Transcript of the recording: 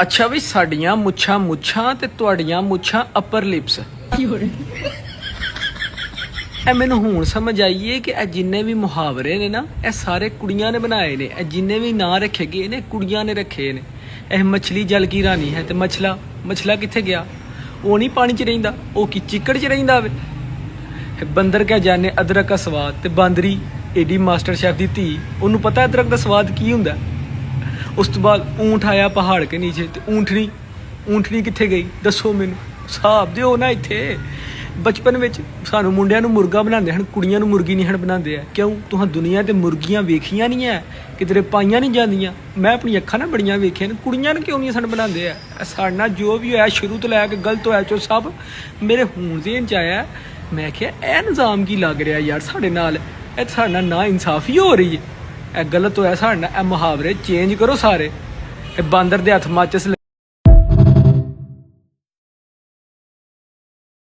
ਅੱਛਾ ਵੀ ਸਾਡੀਆਂ ਮੁੱਛਾਂ ਮੁੱਛਾਂ ਤੇ ਤੁਹਾਡੀਆਂ ਮੁੱਛਾਂ ਅਪਰ ਲਿਪਸ। ਇਹ ਮੈਨੂੰ ਹੁਣ ਸਮਝ ਆਈਏ ਕਿ ਇਹ ਜਿੰਨੇ ਵੀ ਮੁਹਾਵਰੇ ਨੇ ਨਾ ਇਹ ਸਾਰੇ ਕੁੜੀਆਂ ਨੇ ਬਣਾਏ ਨੇ। ਇਹ ਜਿੰਨੇ ਵੀ ਨਾਂ ਰੱਖੇ ਗਏ ਨੇ ਕੁੜੀਆਂ ਨੇ ਰੱਖੇ ਨੇ। ਇਹ ਮਛਲੀ ਜਲ ਕੀ ਰਾਣੀ ਹੈ ਤੇ ਮਛਲਾ ਕਿੱਥੇ ਗਿਆ? ਉਹ ਨਹੀਂ ਪਾਣੀ 'ਚ ਰਹਿੰਦਾ, ਉਹ ਕੀ ਚਿੱਕੜ 'ਚ ਰਹਿੰਦਾ ਵੇ। ਬੰਦਰ ਕਿਆ ਜਾਣੇ ਅਦਰਕ ਦਾ ਸਵਾਦ, ਤੇ ਬਾਂਦਰੀ ਏਡੀ ਮਾਸਟਰ ਸ਼ੈਫ ਦੀ ਧੀ, ਉਹਨੂੰ ਪਤਾ ਅਦਰਕ ਦਾ ਸਵਾਦ ਕੀ ਹੁੰਦਾ। ਉਸ ਤੋਂ ਬਾਅਦ ਊਂਠ ਆਇਆ ਪਹਾੜ ਕੇ ਨੀਚੇ, ਤੇ ਊਂਠਣੀ ਕਿੱਥੇ ਗਈ ਦੱਸੋ ਮੈਨੂੰ, ਹਿਸਾਬ ਦਿਓ ਨਾ। ਇੱਥੇ ਬਚਪਨ ਵਿੱਚ ਸਾਨੂੰ ਮੁੰਡਿਆਂ ਨੂੰ ਮੁਰਗਾ ਬਣਾਉਂਦੇ ਹਨ, ਕੁੜੀਆਂ ਨੂੰ ਮੁਰਗੀ ਨਹੀਂ ਹਨ ਬਣਾਉਂਦੇ ਆ। ਕਿਉਂ? ਤੁਹਾਂ ਦੁਨੀਆ ਤੇ ਮੁਰਗੀਆਂ ਵੇਖੀਆਂ ਨਹੀਂ ਹੈ, ਕਿਧਰੇ ਪਾਈਆਂ ਨਹੀਂ ਜਾਂਦੀਆਂ। ਮੈਂ ਆਪਣੀ ਅੱਖਾਂ ਨਾਲ ਬੜੀਆਂ ਵੇਖੀਆਂ ਨੇ। ਕੁੜੀਆਂ ਨੂੰ ਕਿਉਂ ਨਹੀਂ ਸਾਨੂੰ ਬਣਾਉਂਦੇ ਆ? ਸਾਡੇ ਨਾਲ ਜੋ ਵੀ ਹੋਇਆ ਸ਼ੁਰੂ ਤੋਂ ਲੈ ਕੇ ਗਲਤ ਹੋਇਆ ਚੋ ਸਭ ਮੇਰੇ ਹੁਣ ਦੇਣ 'ਚ ਆਇਆ। ਮੈਂ ਕਿਹਾ ਇਹ ਨਿਜ਼ਾਮ ਕੀ ਲੱਗ ਰਿਹਾ ਯਾਰ ਸਾਡੇ ਨਾਲ, ਇਹ ਸਾਡੇ ਨਾਲ ਨਾ ਇਨਸਾਫੀ ਹੋ ਰਹੀ ਹੈ। ਇਹ ਗਲਤ ਹੋਇਆ ਸਾਡੇ ਨਾਲ। ਇਹ ਮੁਹਾਵਰੇ ਚੇਂਜ ਕਰੋ ਸਾਰੇ। ਇਹ ਬਾਂਦਰ ਦੇ ਹੱਥ ਮਾਚਿਸ